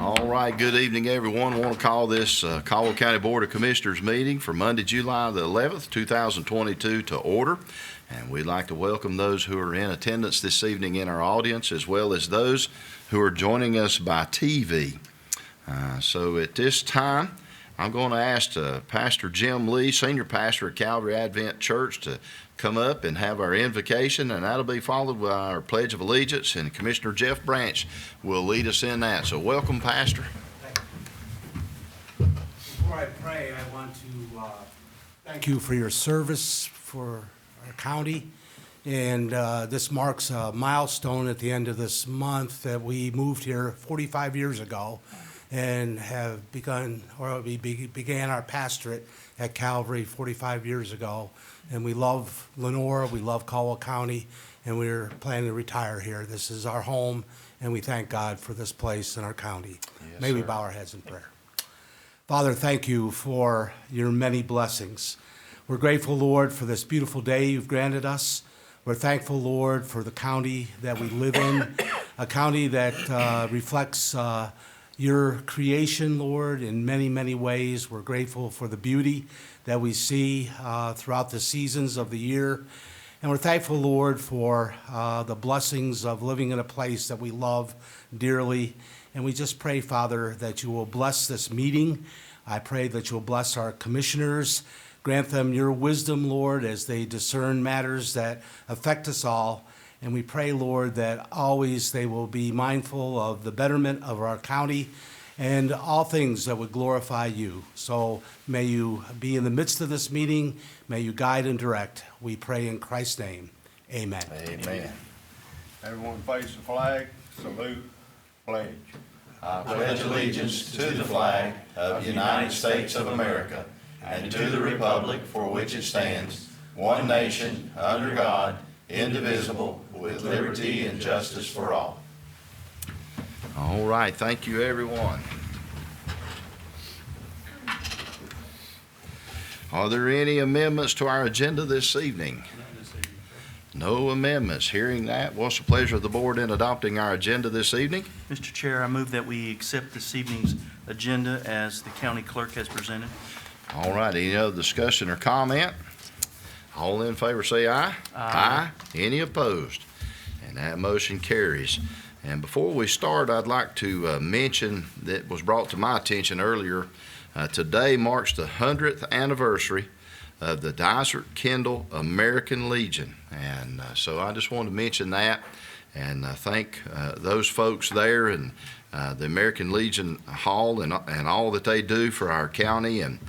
All right, good evening, everyone. I want to call this Caldwell County Board of Commissioners meeting for Monday, July the 11th, 2022 to order. And we'd like to welcome those who are in attendance this evening in our audience, as well as those who are joining us by TV. So at this time, I'm going to ask Pastor Jim Lee, Senior Pastor at Calvary Advent Church, to come up and have our invocation, and that'll be followed by our Pledge of Allegiance, and Commissioner Jeff Branch will lead us in that. So welcome, Pastor. Before I pray, I want to thank you for your service for our county. And this marks a milestone at the end of this month that we moved here 45 years ago and have began our pastorate at Calvary 45 years ago. And we love Lenoir, we love Caldwell County, and we're planning to retire here. This is our home, and we thank God for this place in our county. Yes, May we sir. bow our heads in prayer. Father, thank you for your many blessings. We're grateful, Lord, for this beautiful day you've granted us. We're thankful, Lord, for the county that we live in, a county that reflects your creation, Lord, in many, many ways. We're grateful for the beauty that we see throughout the seasons of the year. And we're thankful, Lord, for the blessings of living in a place that we love dearly. And we just pray, Father, that you will bless this meeting. I pray that you will bless our commissioners. Grant them your wisdom, Lord, as they discern matters that affect us all. And we pray, Lord, that always they will be mindful of the betterment of our county and all things that would glorify you. So may you be in the midst of this meeting. May you guide and direct. We pray in Christ's name. Amen. Amen. Everyone face the flag, salute, pledge. I pledge allegiance to the flag of the United States of America and to the republic for which it stands, one nation, under God, indivisible, with liberty and justice for all. All right, thank you, everyone. Are there any amendments to our agenda this evening? No amendments. Hearing that, what's the pleasure of the board in adopting our agenda this evening? Mr. Chair, I move that we accept this evening's agenda as the county clerk has presented. All right, any other discussion or comment? All in favor say aye. Aye. Any opposed? And that motion carries. And before we start, I'd like to mention that was brought to my attention earlier. Today marks the 100th anniversary of the Dysart-Kendall American Legion. And so I just wanted to mention that and thank those folks there and the American Legion Hall and all that they do for our county and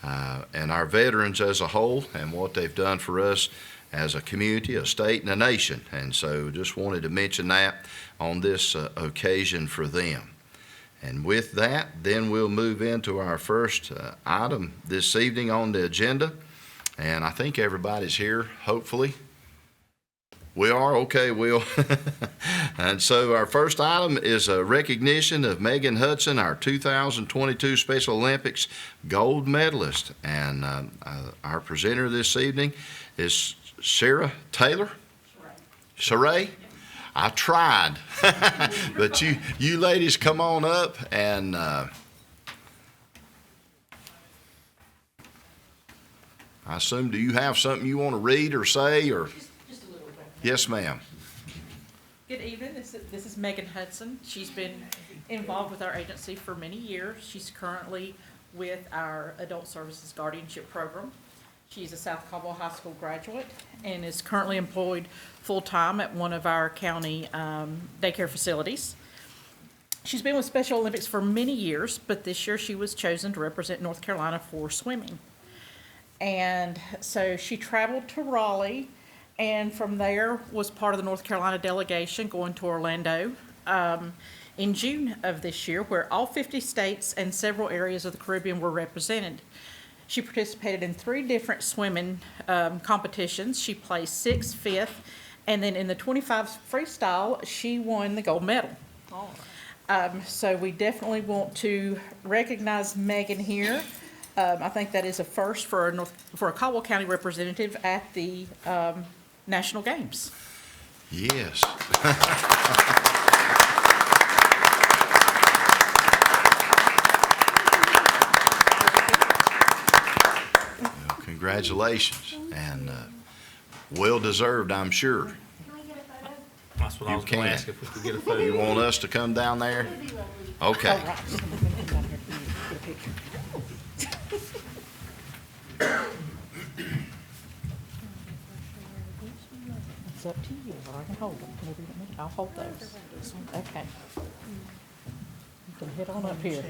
our veterans as a whole and what they've done for us as a community, a state, and a nation. And so just wanted to mention that on this occasion for them. And with that, then we'll move into our first item this evening on the agenda. And I think everybody's here, hopefully. We are? Okay, Will. And so our first item is a recognition of Megan Hudson, our 2022 Special Olympics gold medalist. And our presenter this evening is Chera Taylor? Chera? I tried. But you ladies come on up and I assume, do you have something you want to read or say or? Just a little bit. Yes, ma'am. Good evening. This is Megan Hudson. She's been involved with our agency for many years. She's currently with our Adult Services Guardianship Program. She's a South Caldwell High School graduate and is currently employed full-time at one of our county daycare facilities. She's been with Special Olympics for many years, but this year she was chosen to represent North Carolina for swimming. And so she traveled to Raleigh, and from there was part of the North Carolina delegation going to Orlando in June of this year, where all 50 states and several areas of the Caribbean were represented. She participated in 3 different swimming competitions. She placed 6th, 5th, and then in the 25 freestyle, she won the gold medal. So we definitely want to recognize Megan here. I think that is a first for a Caldwell County representative at the National Games. Yes. Congratulations, and well deserved, I'm sure. That's what I You was going to can. ask if we could get a photo. You want us to come down there? Okay. It's up to you, or I can hold them, whatever you want me to. I'll hold those. Okay. You can head on up here.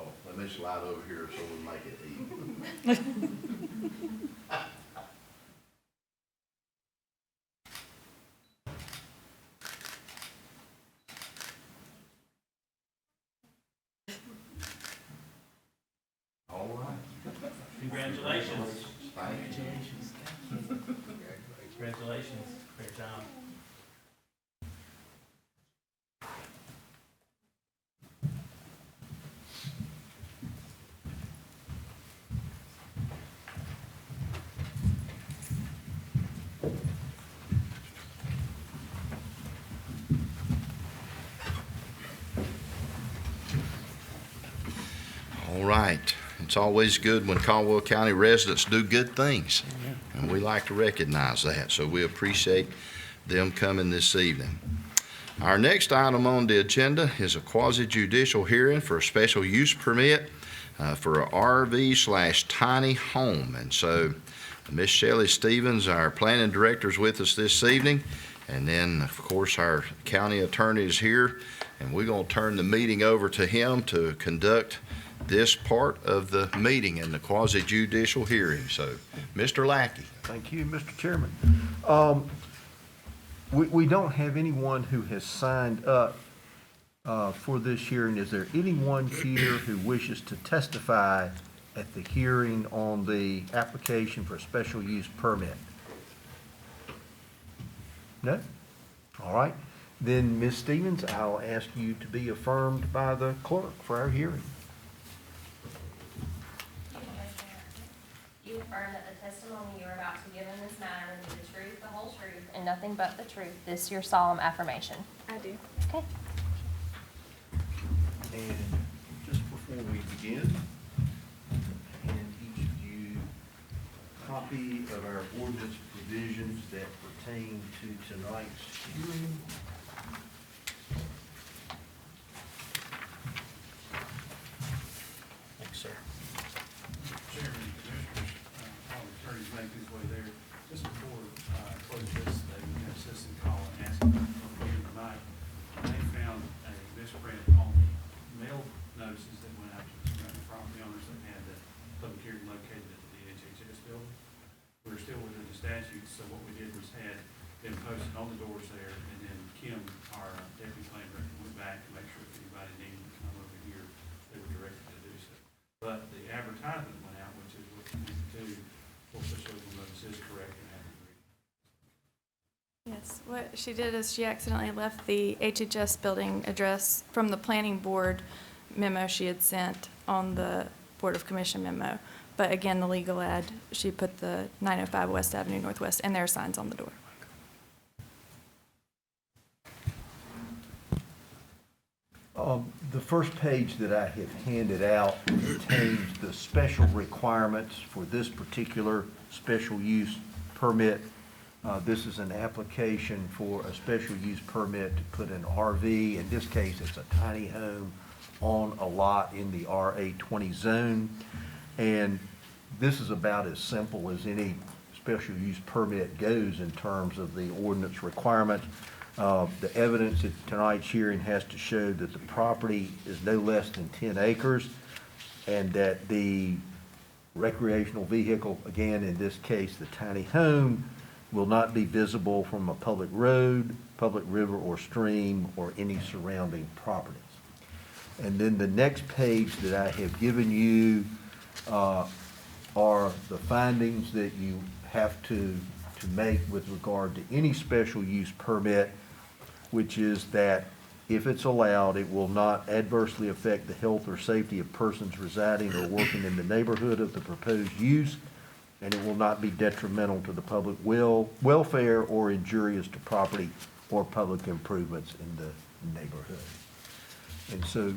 Oh, let me slide over here so we make it even. All right. Congratulations. Thank you. Congratulations. Great job. All right. It's always good when Caldwell County residents do good things, and we like to recognize that, so we appreciate them coming this evening. Our next item on the agenda is a quasi-judicial hearing for a special use permit for a RV/tiny home. And so Miss Shelly Stevens, our planning director, is with us this evening, and then, of course, our county attorney is here, and we're going to turn the meeting over to him to conduct this part of the meeting in the quasi-judicial hearing. So, Mr. Lackey. Thank you, Mr. Chairman. We don't have anyone who has signed up for this hearing. Is there anyone here who wishes to testify at the hearing on the application for a special use permit? No? All right. Then, Ms. Stevens, I'll ask you to be affirmed by the clerk for our hearing. You affirm that the testimony you are about to give in this matter will be the truth, the whole truth, and nothing but the truth. This your solemn affirmation. I do. Okay. And just before we begin, hand each of you a copy of our ordinance provisions that pertain to tonight's hearing. Thanks, sir. Chairman, Commissioners, all the attorneys make his way there. Just before I close this, they had a citizen call and ask about the hearing tonight. They found a misprint on the mail notices that went out to the surrounding property owners that had the public hearing located at the DHHS building. We're still within the statutes, so what we did was had them posted on the doors there, and then Kim, our deputy planning director, went back to make sure if anybody needed to come over here, they were directed to do so. But the advertisement went out, which is what we need to do, for official legal notice is correct and accurate. Yes, what she did is she accidentally left the HHS building address from the planning board memo she had sent on the Board of Commission memo. But again, the legal ad, she put the 905 West Avenue Northwest, and there are signs on the door. The first page that I have handed out contains the special requirements for this particular special use permit. This is an application for a special use permit to put an RV. In this case, it's a tiny home on a lot in the RA20 zone. And this is about as simple as any special use permit goes in terms of the ordinance requirements. The evidence at tonight's hearing has to show that the property is no less than 10 acres and that the recreational vehicle, again, in this case, the tiny home, will not be visible from a public road, public river or stream, or any surrounding properties. And then the next page that I have given you are the findings that you have to make with regard to any special use permit, which is that if it's allowed, it will not adversely affect the health or safety of persons residing or working in the neighborhood of the proposed use, and it will not be detrimental to the public welfare or injurious to property or public improvements in the neighborhood. And so,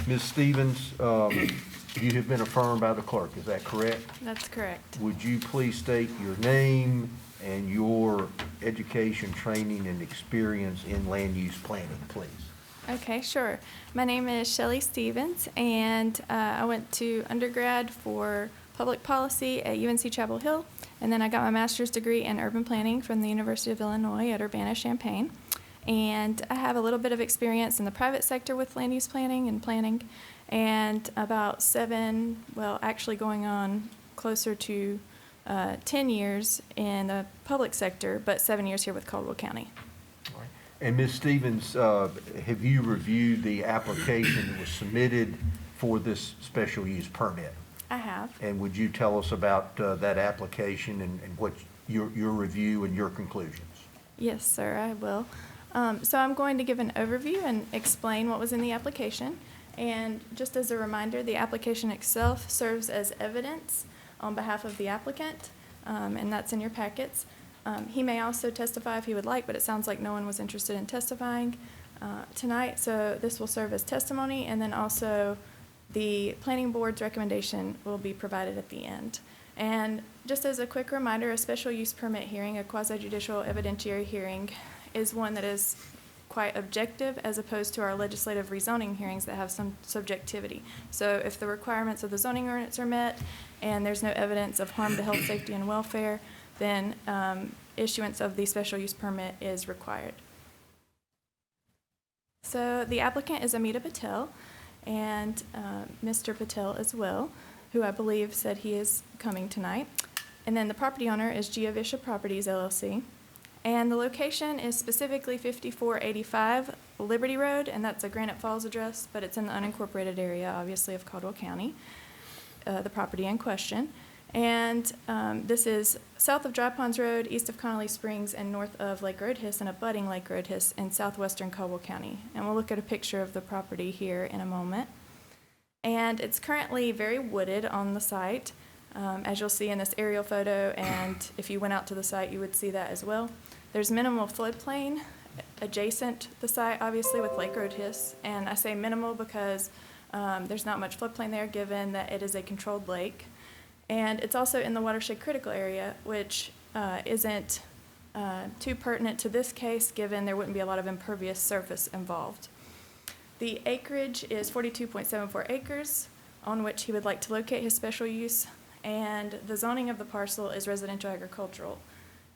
Ms. Stevens, you have been affirmed by the clerk, is that correct? That's correct. Would you please state your name and your education, training, and experience in land use planning, please? Okay, sure. My name is Shelly Stevens, and I went to undergrad for public policy at UNC Chapel Hill, and then I got my master's degree in urban planning from the University of Illinois at Urbana-Champaign. And I have a little bit of experience in the private sector with land use planning, and about 7, well, actually going on closer to 10 years in the public sector, but 7 years here with Caldwell County. And Ms. Stevens, have you reviewed the application that was submitted for this special use permit? I have. And would you tell us about that application and what your review and your conclusions? Yes, sir, I will. So I'm going to give an overview and explain what was in the application. And just as a reminder, the application itself serves as evidence on behalf of the applicant, and that's in your packets. He may also testify if he would like, but it sounds like no one was interested in testifying tonight, so this will serve as testimony, and then also the planning board's recommendation will be provided at the end. And just as a quick reminder, a special use permit hearing, a quasi-judicial evidentiary hearing, is one that is quite objective as opposed to our legislative rezoning hearings that have some subjectivity. So if the requirements of the zoning ordinance are met and there's no evidence of harm to health, safety, and welfare, then issuance of the special use permit is required. So the applicant is Amita Patel, and Mr. Patel as well, who I believe said he is coming tonight. And then the property owner is Geovisha Properties, LLC. And the location is specifically 5485 Liberty Road, and that's a Granite Falls address, but it's in the unincorporated area, obviously, of Caldwell County, the property in question. And this is south of Dry Ponds Road, east of Connolly Springs, and north of Lake Roadhiss and abutting Lake Roadhiss in southwestern Caldwell County. And we'll look at a picture of the property here in a moment. And it's currently very wooded on the site, as you'll see in this aerial photo, and if you went out to the site, you would see that as well. There's minimal floodplain adjacent the site, obviously, with Lake Roadhiss, and I say minimal because there's not much floodplain there, given that it is a controlled lake. And it's also in the watershed critical area, which isn't too pertinent to this case, given there wouldn't be a lot of impervious surface involved. The acreage is 42.74 acres, on which he would like to locate his special use, and the zoning of the parcel is residential agricultural.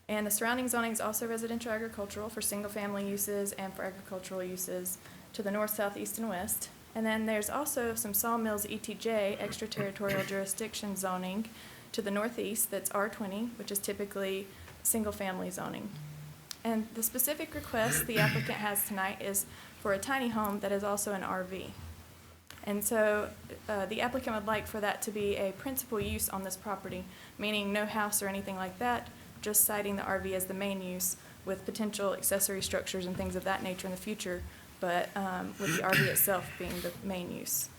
And the surrounding zoning is also residential agricultural for single-family uses and for agricultural uses to the north, south, east, and west. And then there's also some sawmills ETJ, extraterritorial jurisdiction zoning, to the northeast that's R20, which is typically single-family zoning. And the specific request the applicant has tonight is for a tiny home that is also an RV. And so the applicant would like for that to be a principal use on this property, meaning no house or anything like that, just citing the RV as the main use with potential accessory structures and things of that nature in the future, but with the RV itself being the main use.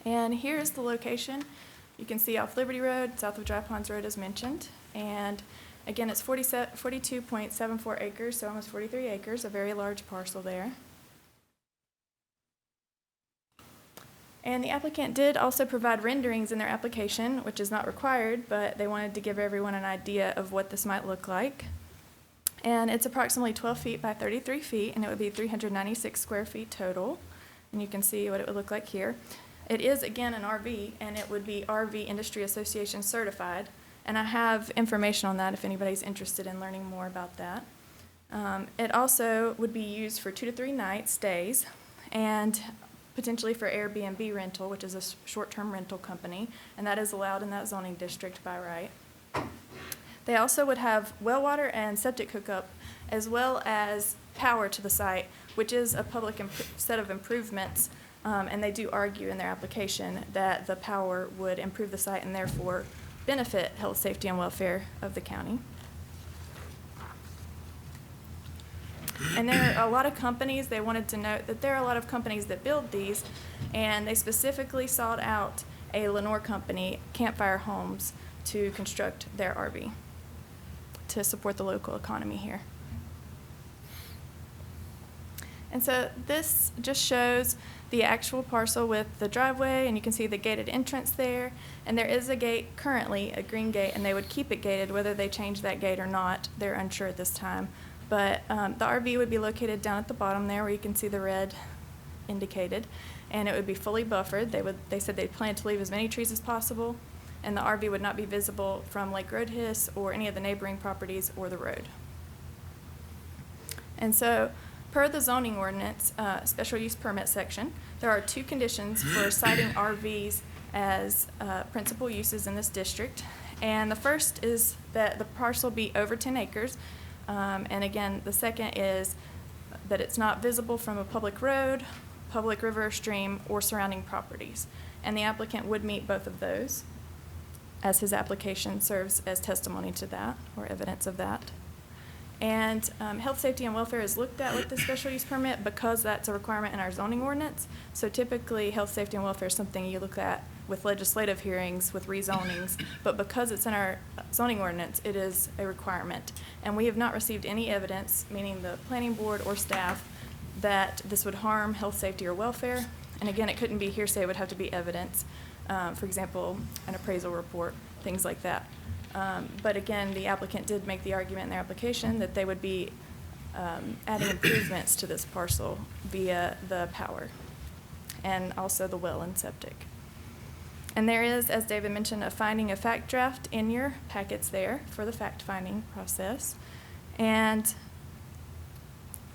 And here is the location. You can see off Liberty Road, south of Dry Ponds Road as mentioned. And again, it's 42.74 acres, so almost 43 acres, a very large parcel there. And the applicant did also provide renderings in their application, which is not required, but they wanted to give everyone an idea of what this might look like. And it's approximately 12 feet by 33 feet, and it would be 396 square feet total. And you can see what it would look like here. It is, again, an RV, and it would be RV Industry Association certified. And I have information on that if anybody's interested in learning more about that. It also would be used for 2 to 3 night stays, and potentially for Airbnb rental, which is a short-term rental company, and that is allowed in that zoning district by right. They also would have well water and septic hookup, as well as power to the site, which is a public set of improvements, and they do argue in their application that the power would improve the site and therefore benefit health, safety, and welfare of the county. And there are a lot of companies, they wanted to note that there are a lot of companies that build these, and they specifically sought out a Lenoir company, Campfire Homes, to construct their RV to support the local economy here. And so this just shows the actual parcel with the driveway, and you can see the gated entrance there. And there is a gate currently, a green gate, and they would keep it gated. Whether they change that gate or not, they're unsure at this time. But the RV would be located down at the bottom there where you can see the red indicated, and it would be fully buffered. They said they'd plan to leave as many trees as possible, and the RV would not be visible from Lake Roadhiss or any of the neighboring properties or the road. And so, per the zoning ordinance, special use permit section, there are 2 conditions for citing RVs as principal uses in this district. And the first is that the parcel be over 10 acres. And again, the second is that it's not visible from a public road, public river or stream, or surrounding properties. And the applicant would meet both of those, as his application serves as testimony to that, or evidence of that. And health, safety, and welfare is looked at with the special use permit because that's a requirement in our zoning ordinance. So typically, health, safety, and welfare is something you look at with legislative hearings, with rezonings, but because it's in our zoning ordinance, it is a requirement. And we have not received any evidence, meaning the planning board or staff, that this would harm health, safety, or welfare. And again, it couldn't be hearsay, it would have to be evidence. For example, an appraisal report, things like that. But again, the applicant did make the argument in their application that they would be adding improvements to this parcel via the power and also the well and septic. And there is, as David mentioned, a finding of fact draft in your packets there for the fact-finding process. And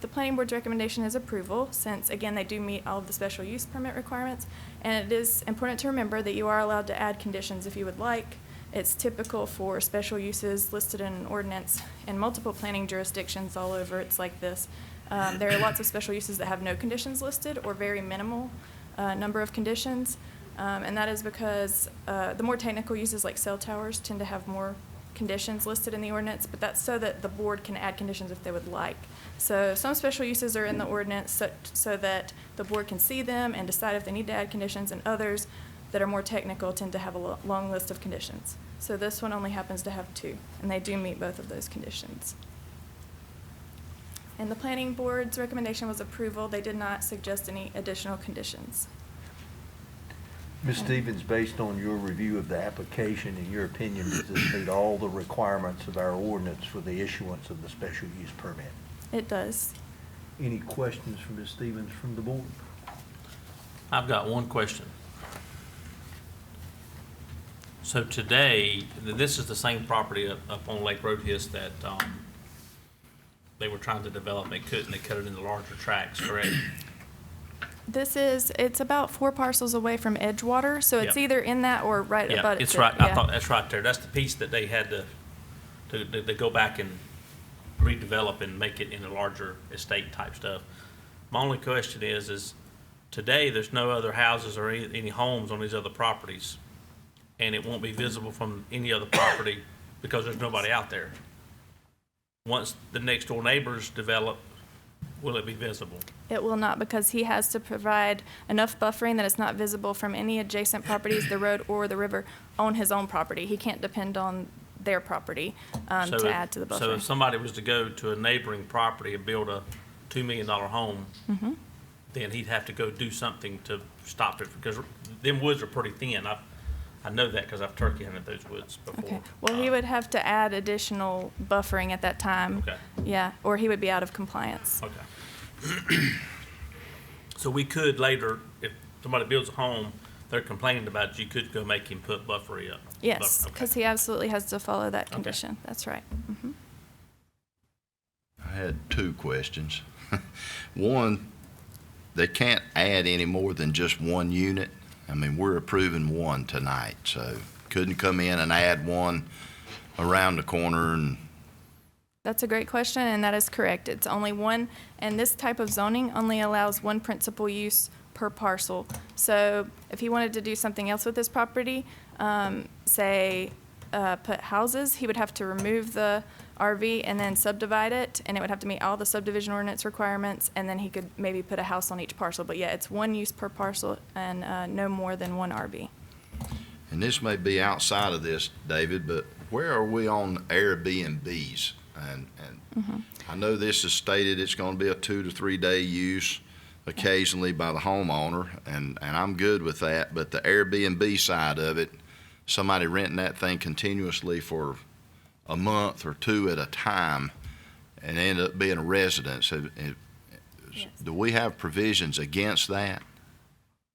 the planning board's recommendation is approval, since, again, they do meet all of the special use permit requirements. And it is important to remember that you are allowed to add conditions if you would like. It's typical for special uses listed in an ordinance in multiple planning jurisdictions all over. It's like this. There are lots of special uses that have no conditions listed or very minimal number of conditions. And that is because the more technical uses like cell towers tend to have more conditions listed in the ordinance, but that's so that the board can add conditions if they would like. So some special uses are in the ordinance so that the board can see them and decide if they need to add conditions, and others that are more technical tend to have a long list of conditions. So this one only happens to have 2, and they do meet both of those conditions. And the planning board's recommendation was approval. They did not suggest any additional conditions. Ms. Stevens, based on your review of the application, in your opinion, does this meet all the requirements of our ordinance for the issuance of the special use permit? It does. Any questions for Ms. Stevens from the board? I've got one question. So today, this is the same property up on Lake Roadhiss that they were trying to develop. They couldn't. They cut it into larger tracts, correct? It's about 4 parcels away from Edgewater, so it's Yep. either in that or right Yeah, above it. it's right. I thought that's right there. That's the piece that they had to go back and redevelop and make it into larger estate type stuff. My only question is today there's no other houses or any homes on these other properties, and it won't be visible from any other property because there's nobody out there. Once the next door neighbors develop, will it be visible? It will not, because he has to provide enough buffering that it's not visible from any adjacent properties, the road or the river, on his own property. He can't depend on their property to add to the buffer. So if somebody was to go to a neighboring property and build a $2 million home, then he'd have to go do something to stop it, because them woods are pretty thin. I know that because I've turkey hunted those woods before. Okay. Well, he would have to add additional buffering at that time. Okay. Yeah, or he would be out of compliance. Okay. So we could later, if somebody builds a home, they're complaining about it, you could go make him put buffery up. Yes, Buffer, okay. because he absolutely has to follow that condition. That's right. I had 2 questions. One, they can't add any more than just 1 unit. I mean, we're approving 1 tonight, so couldn't come in and add 1 around the corner and. That's a great question, and that is correct. It's only 1, and this type of zoning only allows 1 principal use per parcel. So if he wanted to do something else with this property, say put houses, he would have to remove the RV and then subdivide it, and it would have to meet all the subdivision ordinance requirements, and then he could maybe put a house on each parcel. But yeah, it's 1 use per parcel and no more than 1 RV. And this may be outside of this, David, but where are we on Airbnbs? And I know this is stated it's gonna be a 2 to 3 day use occasionally by the homeowner, and I'm good with that, but the Airbnb side of it, somebody renting that thing continuously for a month or two at a time and end up being a resident, Yes. do we have provisions against that?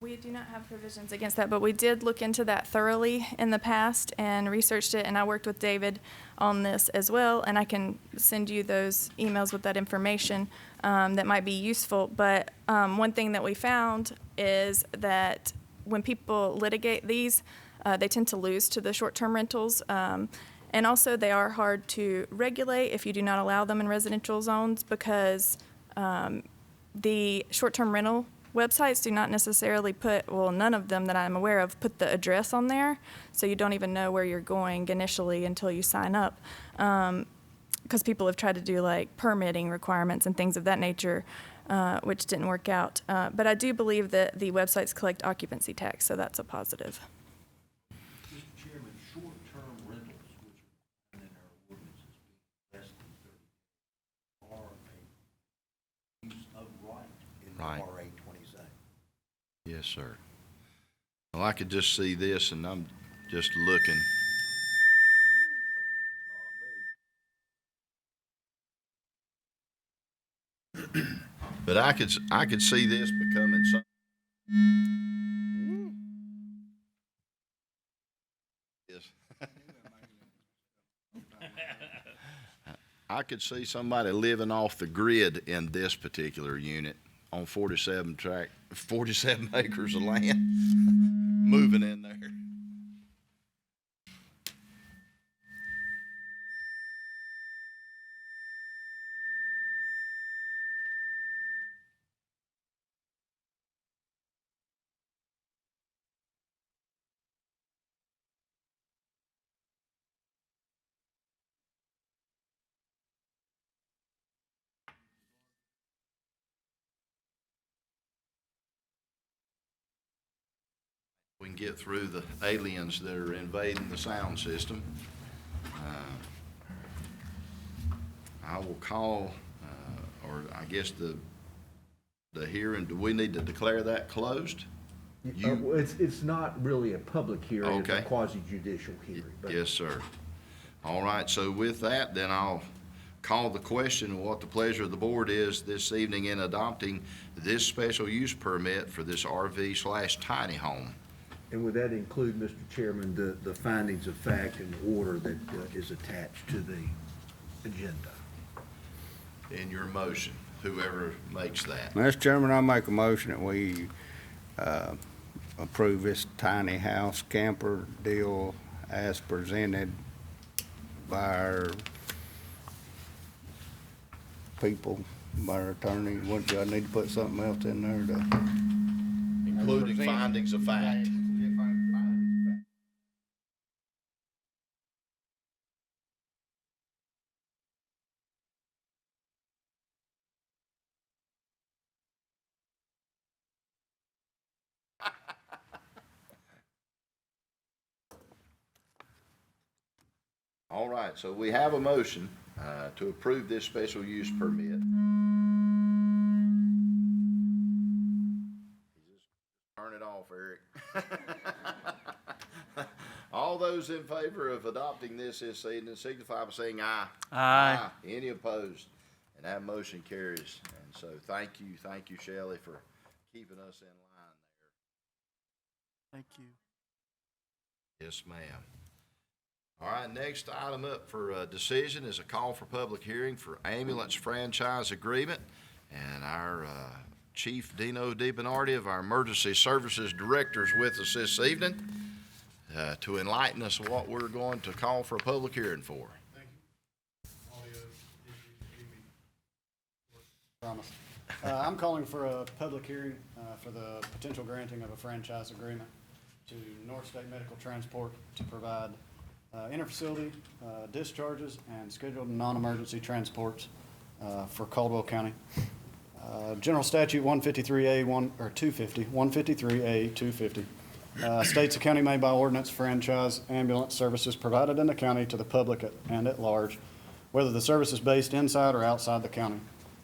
We do not have provisions against that, but we did look into that thoroughly in the past and researched it, and I worked with David on this as well, and I can send you those emails with that information that might be useful. But one thing that we found is that when people litigate these, they tend to lose to the short-term rentals, and also they are hard to regulate if you do not allow them in residential zones, because the short-term rental websites do not necessarily put, well, none of them that I'm aware of put the address on there, so you don't even know where you're going initially until you sign up, because people have tried to do like permitting requirements and things of that nature, which didn't work out. But I do believe that the websites collect occupancy tax, so that's a positive. Mr. Chairman, short-term rentals, which are in our ordinances, being less than 30 are a use of right in the Right. RA 20 zone. Yes, sir. Well, I could just see this, and I'm just looking. But I could see this becoming some. Yes. I could see somebody living off the grid in this particular unit on 47 acres of land, moving in there. We can get through the aliens that are invading the sound system. I will call, or I guess the hearing, do we need to declare that closed? Well, it's not really a public hearing, it's a Okay. quasi-judicial hearing. but- Yes, sir. All right, so with that, then I'll call the question of what the pleasure of the board is this evening in adopting this special use permit for this RV/tiny home. And would that include, Mr. Chairman, the findings of fact and order that is attached to the agenda? In your motion, whoever makes that. Mr. Chairman, I make a motion that we approve this tiny house camper deal as presented by our people, by our attorney. What, do I need to put something else in there to? Including findings of fact. All right, so we have a motion to approve this special use permit. Turn it off, Eric. All those in favor of adopting this evening signify by saying aye. Aye. Any opposed? And that motion carries. And so thank you, Shelly, for keeping us in line there. Thank you. Yes, ma'am. All right, next item up for decision is a call for public hearing for ambulance franchise agreement. And our Chief Dino DiBernardi of our Emergency Services Director is with us this evening to enlighten us of what we're going to call for a public hearing for. Thank you. Audio issues, promise. I'm calling for a public hearing for the potential granting of a franchise agreement to North State Medical Transport to provide interfacility discharges and scheduled non-emergency transports for Caldwell County. General Statute 153A 250 states the county may by ordinance franchise ambulance services provided in the county to the public and at large whether the service is based inside or outside the county,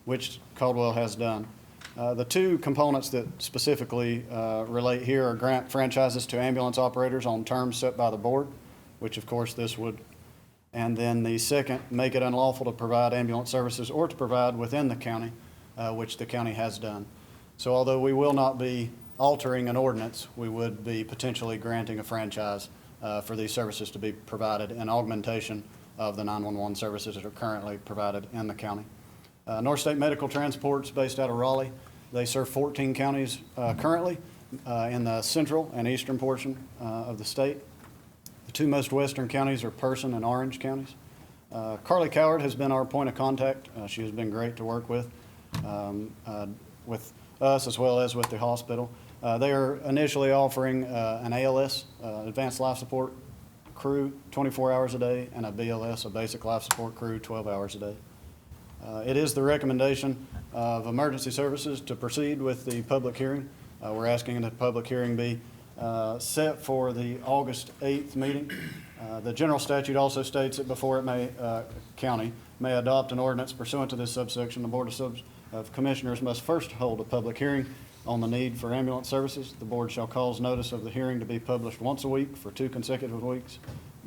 which Caldwell has done. The two components that specifically relate here are grant franchises to ambulance operators on terms set by the board, which of course this would. And then the second, make it unlawful to provide ambulance services or to provide within the county, which the county has done. So although we will not be altering an ordinance, we would be potentially granting a franchise for these services to be provided in augmentation of the 911 services that are currently provided in the county. North State Medical Transport's based out of Raleigh. They serve 14 counties currently in the central and eastern portion of the state. The two most western counties are Person and Orange counties. Carly Coward has been our point of contact. She has been great to work with us as well as with the hospital. They are initially offering an ALS, Advanced Life Support crew, 24 hours a day, and a BLS, a Basic Life Support crew, 12 hours a day. It is the recommendation of Emergency Services to proceed with the public hearing. We're asking that the public hearing be set for the August 8th meeting. The general statute also states that before it may, county may adopt an ordinance pursuant to this subsection, the Board of Commissioners must first hold a public hearing on the need for ambulance services. The board shall cause notice of the hearing to be published once a week for 2 consecutive weeks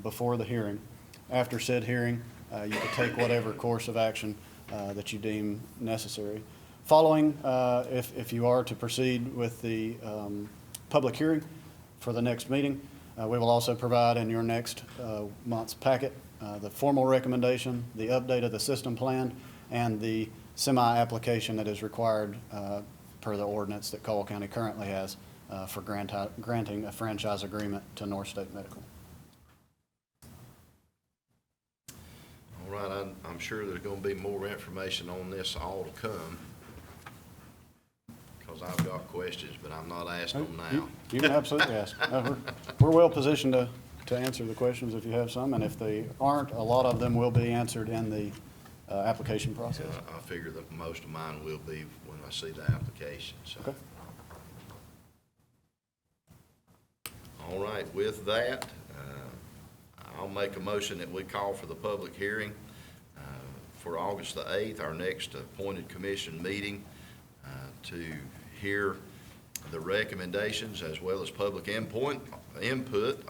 before the hearing. After said hearing, you can take whatever course of action that you deem necessary. Following, if you are to proceed with the public hearing for the next meeting, we will also provide in your next month's packet the formal recommendation, the update of the system plan, and the semi-application that is required per the ordinance that Caldwell County currently has for granting a franchise agreement to North State Medical. All right, I'm sure there's going to be more information on this all to come, because I've got questions, but I'm not asking them now. You can absolutely ask. We're well positioned to answer the questions if you have some, and if they aren't, a lot of them will be answered in the application process. I figure that most of mine will be when I see the application, so. Okay. All right, with that, I'll make a motion that we call for the public hearing for August the 8th, our next appointed commission meeting, to hear the recommendations as well as public input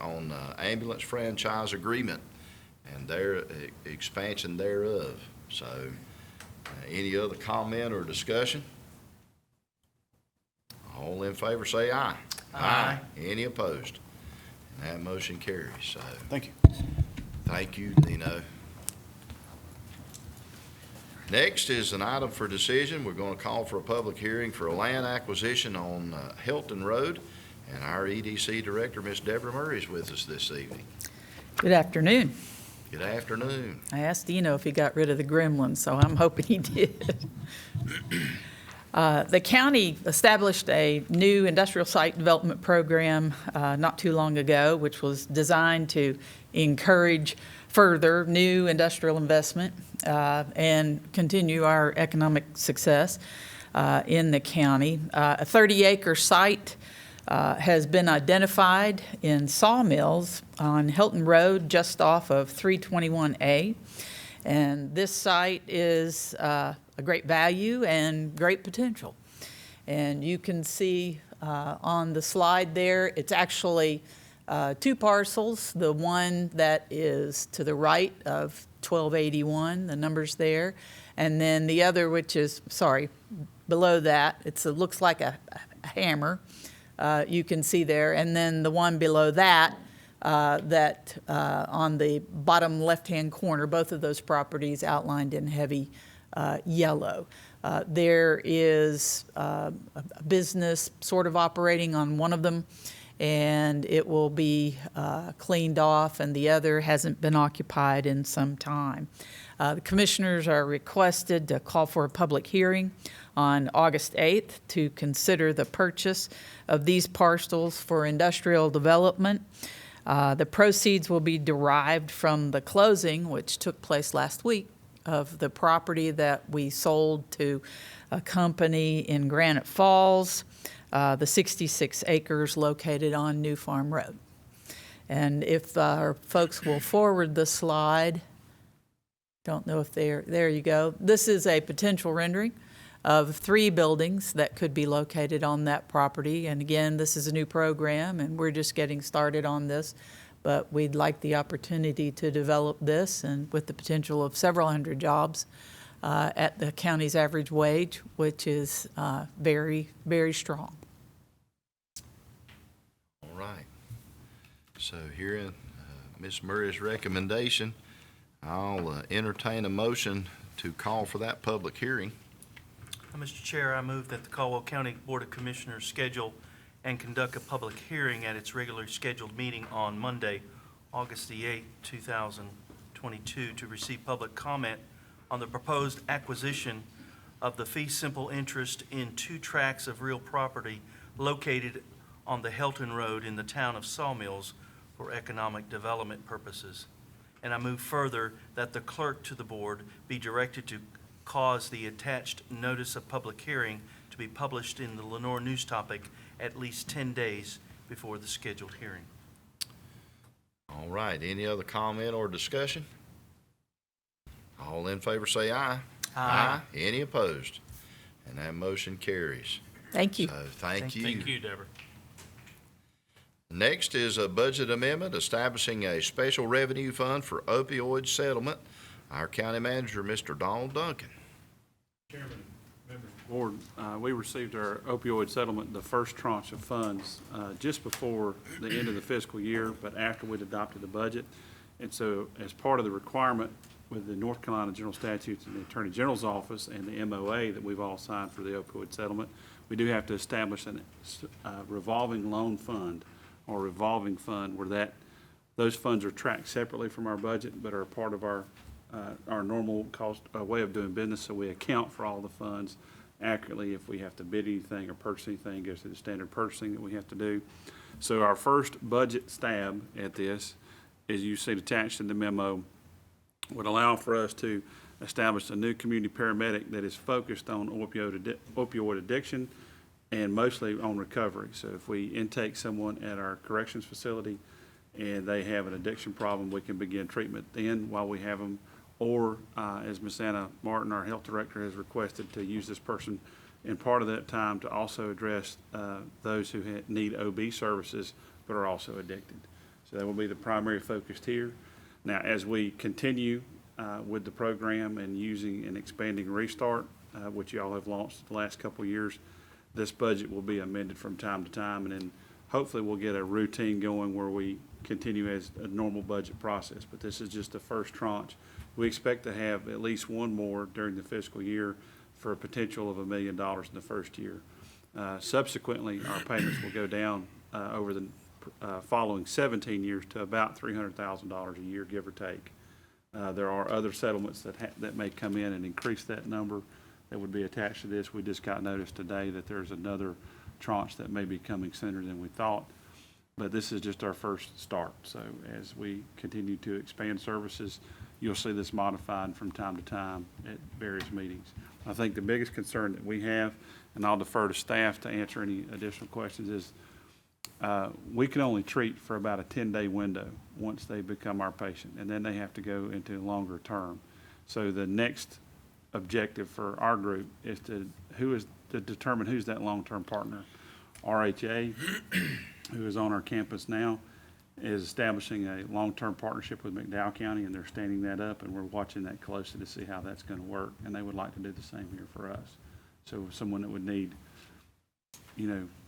on ambulance franchise agreement and their expansion thereof. So, any other comment or discussion? All in favor say aye. Aye. Any opposed? And that motion carries. So, Thank you. thank you, Dino. Next is an item for decision. We're going to call for a public hearing for a land acquisition on Helton Road, and our EDC director, Miss Deborah Murray, is with us this evening. Good afternoon. Good afternoon. I asked Dino if he got rid of the gremlins, so I'm hoping he did. The county established a new industrial site development program not too long ago, which was designed to encourage further new industrial investment and continue our economic success in the county. A 30-acre site has been identified in Sawmills on Helton Road just off of 321A. And this site is a great value and great potential. And you can see on the slide there, it's actually 2 parcels. The one that is to the right of 1281, the number's there. And then the other, which is, below that, it looks like a hammer. You can see there. And then the one below that, on the bottom left-hand corner, both of those properties outlined in heavy yellow. There is a business sort of operating on one of them, and it will be cleaned off, and the other hasn't been occupied in some time. The commissioners are requested to call for a public hearing on August 8th to consider the purchase of these parcels for industrial development. The proceeds will be derived from the closing, which took place last week, of the property that we sold to a company in Granite Falls, the 66 acres located on New Farm Road. And if our folks will forward the slide, don't know if there you go. This is a potential rendering of 3 buildings that could be located on that property. And again, this is a new program, and we're just getting started on this. But we'd like the opportunity to develop this, and with the potential of several hundred jobs at the county's average wage, which is very, very strong. All right. So hearing Ms. Murray's recommendation, I'll entertain a motion to call for that public hearing. Mr. Chair, I move that the Caldwell County Board of Commissioners schedule and conduct a public hearing at its regularly scheduled meeting on Monday, August the 8th, 2022, to receive public comment on the proposed acquisition of the fee simple interest in 2 tracts of real property located on the Helton Road in the town of Sawmills for economic development purposes. And I move further that the clerk to the board be directed to cause the attached notice of public hearing to be published in the Lenoir News Topic at least 10 days before the scheduled hearing. All right, any other comment or discussion? All in favor say aye. Aye. Any opposed? And that motion carries. Thank you. So thank you. Thank you, Deborah. Next is a budget amendment establishing a special revenue fund for opioid settlement. Our county manager, Mr. Donald Duncan. Chairman, members of the board, we received our opioid settlement, the first tranche of funds, just before the end of the fiscal year, but after we'd adopted the budget. And so as part of the requirement with the North Carolina General Statutes and the Attorney General's Office and the MOA that we've all signed for the opioid settlement, we do have to establish a revolving loan fund or revolving fund where those funds are tracked separately from our budget but are a part of our normal cost way of doing business, so we account for all the funds accurately. If we have to bid anything or purchase anything, it goes through the standard purchasing that we have to do. So our first budget stab at this, as you see attached in the memo, would allow for us to establish a new community paramedic that is focused on opioid addiction and mostly on recovery. So if we intake someone at our corrections facility and they have an addiction problem, we can begin treatment then while we have them. Or, as Ms. Anna Martin, our health director, has requested to use this person in part of that time to also address those who need OB services but are also addicted. So that will be the primary focus here. Now, as we continue with the program and using and expanding Restart, which y'all have launched the last couple of years, this budget will be amended from time to time, and then hopefully we'll get a routine going where we continue as a normal budget process. But this is just the first tranche. We expect to have at least one more during the fiscal year for a potential of $1 million in the first year. Subsequently, our payments will go down over the following 17 years to about $300,000 a year, give or take. There are other settlements that may come in and increase that number that would be attached to this. We just got notice today that there's another tranche that may be coming sooner than we thought. But this is just our first start. So as we continue to expand services, you'll see this modified from time to time at various meetings. I think the biggest concern that we have, and I'll defer to staff to answer any additional questions, is we can only treat for about a 10-day window once they become our patient, and then they have to go into longer term. So the next objective for our group is to determine who's that long-term partner. RHA, who is on our campus now, is establishing a long-term partnership with McDowell County, and they're standing that up, and we're watching that closely to see how that's going to work, and they would like to do the same here for us. So someone that would need,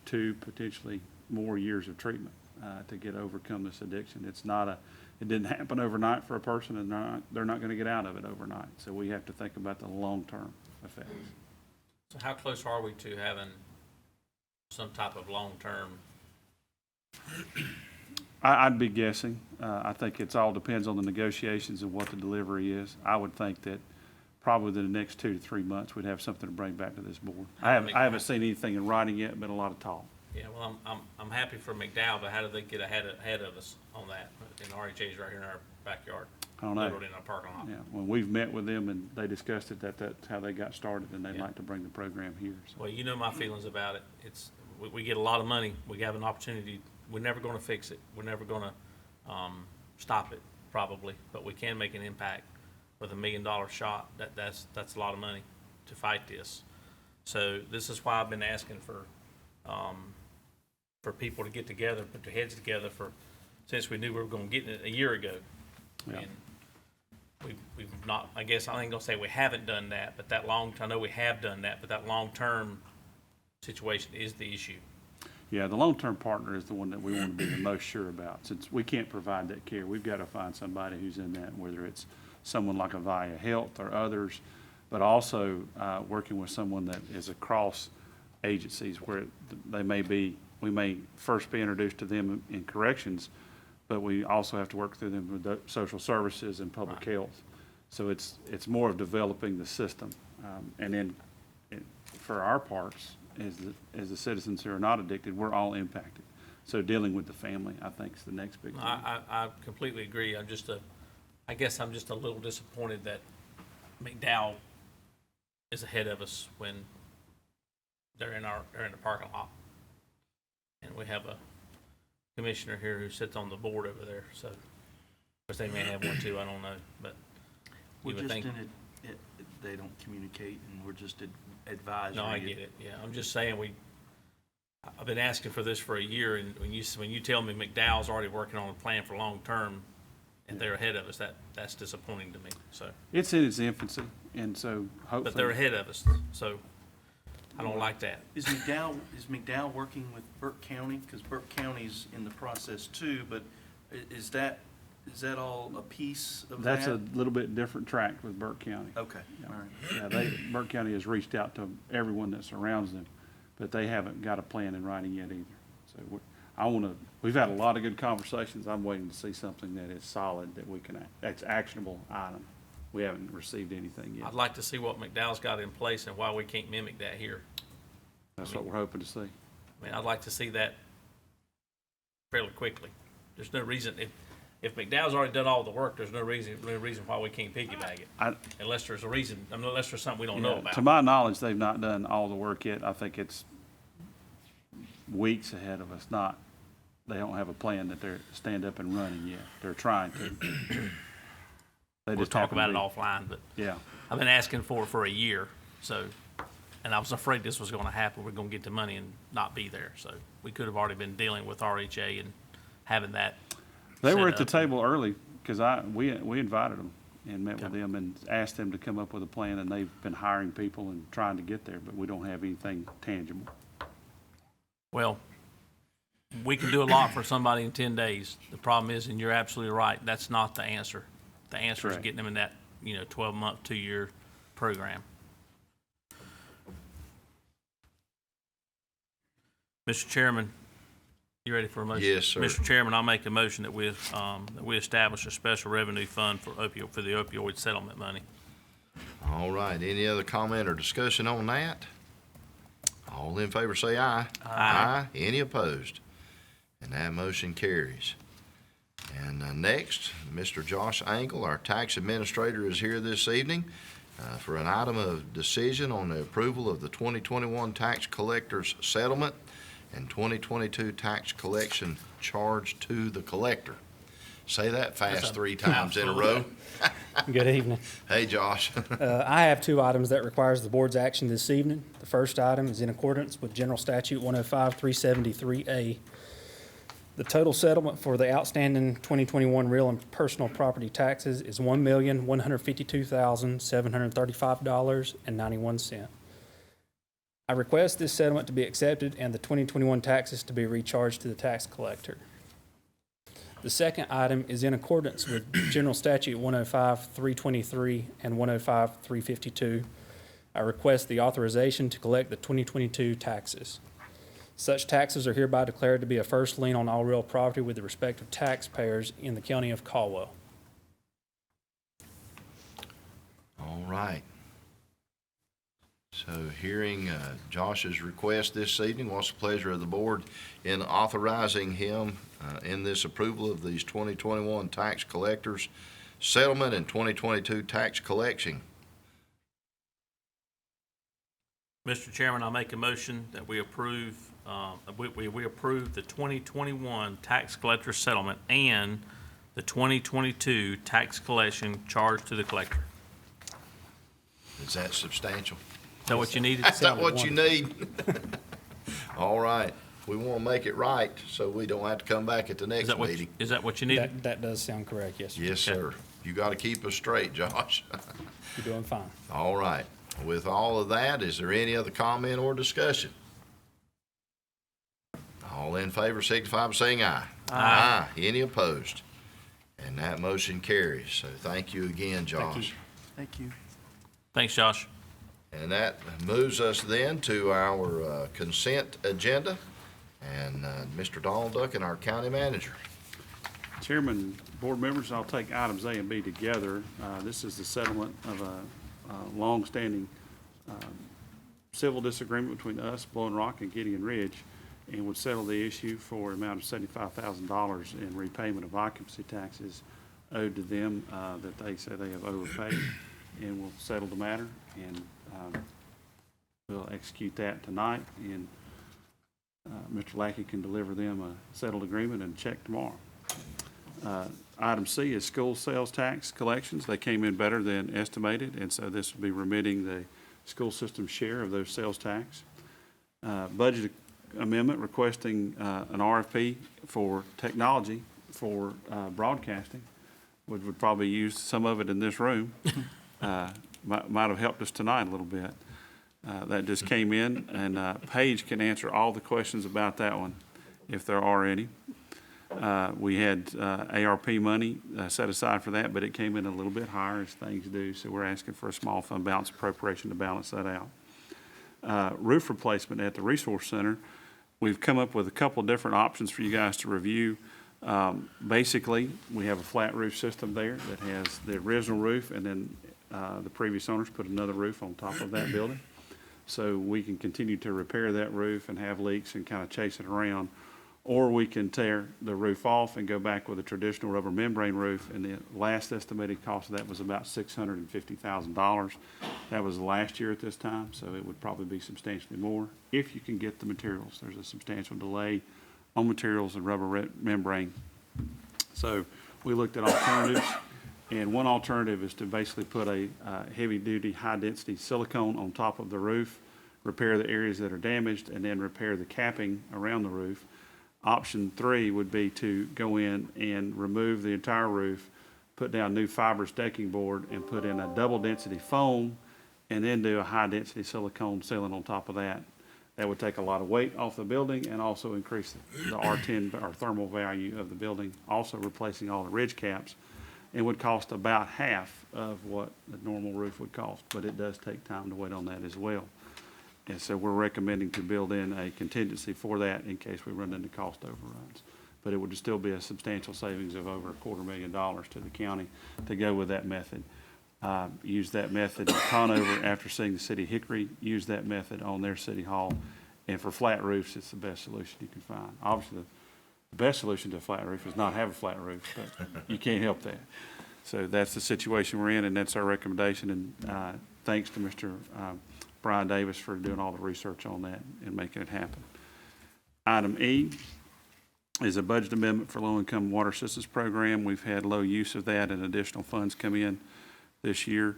2, potentially more years of treatment to overcome this addiction. It didn't happen overnight for a person, and they're not going to get out of it overnight. So we have to think about the long-term effects. So how close are we to having some type of long-term? I'd be guessing. I think it all depends on the negotiations and what the delivery is. I would think that probably within the next 2 to 3 months, we'd have something to bring back to this board. I haven't seen anything in writing yet, but a lot of talk. Yeah, well, I'm happy for McDowell, but how do they get ahead of us on that? And RHA's right here in our backyard. I don't know. Literally in our parking lot. Yeah, when we've met with them and they discussed it, that's how they got started, and they'd like to bring the program here. So. Well, you know my feelings about it. We get a lot of money. We have an opportunity. We're never going to fix it. We're never going to stop it, probably, but we can make an impact. with $1 million shot, that's a lot of money to fight this. So this is why I've been asking for people to get together, put their heads together since we knew we were gonna get it a year ago. Yeah. And we've not, I guess, I ain't gonna say we haven't done that, but I know we have done that, but that long-term situation is the issue. Yeah, the long-term partner is the one that we want to be the most sure about. Since we can't provide that care, we've got to find somebody who's in that, whether it's someone like a Via Health or others, but also working with someone that is across agencies where we may first be introduced to them in corrections, but we also have to work through them with the social services and public health. So it's more of developing the system. And then for our parts, as the citizens who are not addicted, we're all impacted. So dealing with the family, I think, is the next big thing. I completely agree. I guess I'm just a little disappointed that McDowell is ahead of us when they're in the parking lot. And we have a commissioner here who sits on the board over there, so, of course, they may have one too, I don't know, but you would think. They don't communicate, and we're just advising. No, I get it, yeah. I'm just saying, I've been asking for this for a year, and when you tell me McDowell's already working on a plan for long-term, and they're ahead of us, that's disappointing to me, so. It's in its infancy, and so hopefully. But they're ahead of us, so I don't like that. Is McDowell working with Burke County? Because Burke County's in the process too, but is that all a piece of that? That's a little bit different track with Burke County. Okay, Yeah. all right. Yeah, Burke County has reached out to everyone that surrounds them, but they haven't got a plan in writing yet either. So we've had a lot of good conversations. I'm waiting to see something that is solid, that's actionable item. We haven't received anything yet. I'd like to see what McDowell's got in place and why we can't mimic that here. That's what we're hoping to see. I mean, I'd like to see that fairly quickly. There's no reason, if McDowell's already done all the work, there's no reason why we can't piggyback it. Unless there's a reason, unless there's something we don't know about. To my knowledge, they've not done all the work yet. I think it's weeks ahead of us, they don't have a plan that they're stand up and running yet. They're trying to. We'll talk about it offline, but yeah, I've been asking for a year, so, and I was afraid this was gonna happen. We're gonna get the money and not be there, so we could have already been dealing with RHA and having that. they were set at the up. table early because we invited them and met with them and asked them to come up with a plan, and they've been hiring people and trying to get there, but we don't have anything tangible. Well, we can do a lot for somebody in 10 days. The problem is, and you're absolutely right, that's not the answer. The answer is Correct. getting them in that, 12-month, 2-year program. Mr. Chairman, you ready for a motion? Yes, sir. Mr. Chairman, I'll make a motion that we establish a special revenue fund for the opioid settlement money. All right, any other comment or discussion on that? All in favor say aye. Aye. Any opposed? And that motion carries. And next, Mr. Josh Angle, our tax administrator, is here this evening for an item of decision on the approval of the 2021 tax collectors settlement and 2022 tax collection charge to the collector. Say that fast 3 times in a row. Good evening. Hey, Josh. I have 2 items that requires the board's action this evening. The first item is in accordance with General Statute 105-373A. The total settlement for the outstanding 2021 real and personal property taxes is $1,152,735.91. I request this settlement to be accepted and the 2021 taxes to be recharged to the tax collector. The second item is in accordance with General Statute 105-323 and 105-352. I request the authorization to collect the 2022 taxes. Such taxes are hereby declared to be a first lien on all real property with the respective taxpayers in the county of Caldwell. All right. So hearing Josh's request this evening, what's the pleasure of the board in authorizing him in this approval of these 2021 tax collectors settlement and 2022 tax collection? Mr. Chairman, I'll make a motion that we approve, we approve the 2021 tax collector settlement and the 2022 tax collection charge to the collector. Is that substantial? Is that what you needed? Is that what you need? All right. We want to make it right, so we don't have to come back at the next meeting. Is that what you needed? That does sound correct, yes, sir. Yes, sir. You got to keep us straight, Josh. You're doing fine. All right. With all of that, is there any other comment or discussion? All in favor signify by saying aye. Aye. Any opposed? And that motion carries. So thank you again, Josh. Thank you. Thanks, Josh. And that moves us then to our consent agenda. And Mr. Donald Duncan, our county manager. Chairman, board members, I'll take items A and B together. This is the settlement of a longstanding civil disagreement between us, Blowing Rock, and Gideon Ridge, and would settle the issue for an amount of $75,000 in repayment of occupancy taxes owed to them that they say they have overpaid, and we'll settle the matter, and we'll execute that tonight, and Mr. Lackey can deliver them a settled agreement and a check tomorrow. Item C is school sales tax collections. They came in better than estimated, and so this will be remitting the school system share of those sales tax. Budget amendment requesting an RFP for technology for broadcasting, which would probably use some of it in this room. Might have helped us tonight a little bit. That just came in, and Paige can answer all the questions about that one, if there are any. We had ARP money set aside for that, but it came in a little bit higher as things do, so we're asking for a small fund balance appropriation to balance that out. Roof replacement at the Resource Center. We've come up with a couple different options for you guys to review. Basically, we have a flat roof system there that has the original roof, and then the previous owners put another roof on top of that building. So we can continue to repair that roof and have leaks and kind of chase it around. Or we can tear the roof off and go back with a traditional rubber membrane roof, and the last estimated cost of that was about $650,000. That was last year at this time, so it would probably be substantially more if you can get the materials. There's a substantial delay on materials and rubber membrane. So we looked at alternatives, and one alternative is to basically put a heavy-duty, high-density silicone on top of the roof, repair the areas that are damaged, and then repair the capping around the roof. Option 3 would be to go in and remove the entire roof, put down new fibrous decking board, and put in a double density foam, and then do a high density silicone ceiling on top of that. That would take a lot of weight off the building and also increase the R10 or thermal value of the building, also replacing all the ridge caps, and would cost about half of what the normal roof would cost, but it does take time to wait on that as well. And so we're recommending to build in a contingency for that in case we run into cost overruns. But it would still be a substantial savings of over $250,000 to the county to go with that method. Use that method in Conover after seeing the city of Hickory, use that method on their city hall. And for flat roofs, it's the best solution you can find. Obviously, the best solution to a flat roof is not have a flat roof, but you can't help that. So that's the situation we're in, and that's our recommendation. And thanks to Mr. Brian Davis for doing all the research on that and making it happen. Item E is a budget amendment for low-income water assistance program. We've had low use of that, and additional funds come in this year.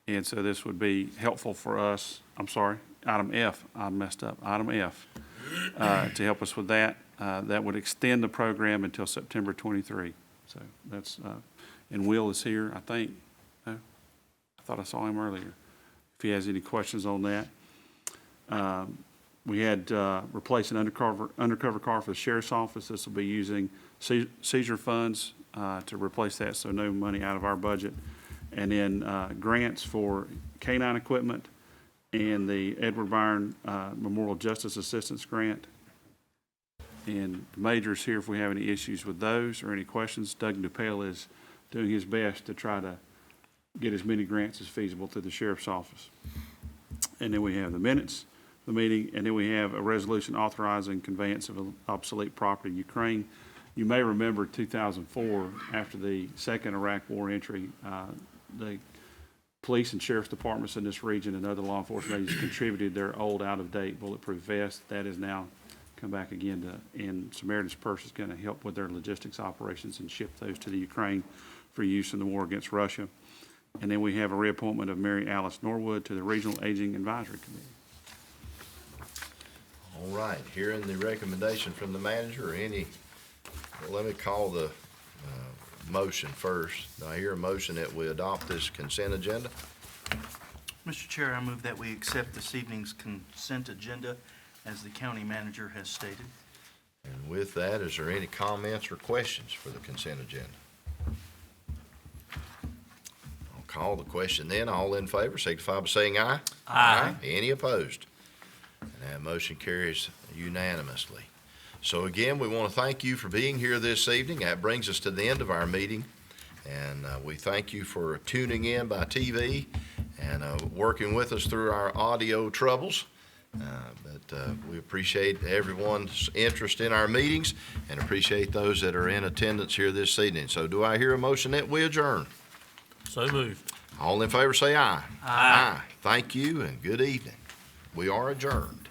And so this would be helpful for us. I'm sorry, item F, I messed up. Item F, to help us with that. That would extend the program until September 23. So that's, and Will is here, I think. I thought I saw him earlier. If he has any questions on that. We had replaced an undercover car for the sheriff's office. This will be using seizure funds to replace that, so no money out of our budget. And then grants for canine equipment and the Edward Byrne Memorial Justice Assistance Grant. And the major is here if we have any issues with those or any questions. Doug DuPel is doing his best to try to get as many grants as feasible through the sheriff's office. And then we have the minutes of the meeting, and then we have a resolution authorizing conveyance of obsolete property in Ukraine. You may remember 2004, after the second Iraq war entry, the police and sheriff's departments in this region and other law enforcement agencies contributed their old out-of-date bulletproof vests. That has now come back again and Samaritan's Purse is going to help with their logistics operations and ship those to the Ukraine for use in the war against Russia. And then we have a reappointment of Mary Alice Norwood to the Regional Aging Advisory Committee. All right, hearing the recommendation from the manager, let me call the motion first. Do I hear a motion that we adopt this consent agenda? Mr. Chair, I move that we accept this evening's consent agenda as the county manager has stated. And with that, is there any comments or questions for the consent agenda? I'll call the question then. All in favor, signify by saying aye. Aye. Any opposed? And that motion carries unanimously. So again, we want to thank you for being here this evening. That brings us to the end of our meeting. And we thank you for tuning in by TV and working with us through our audio troubles. But we appreciate everyone's interest in our meetings and appreciate those that are in attendance here this evening. So do I hear a motion that we adjourn? So moved. All in favor say aye. Aye. Thank you and good evening. We are adjourned.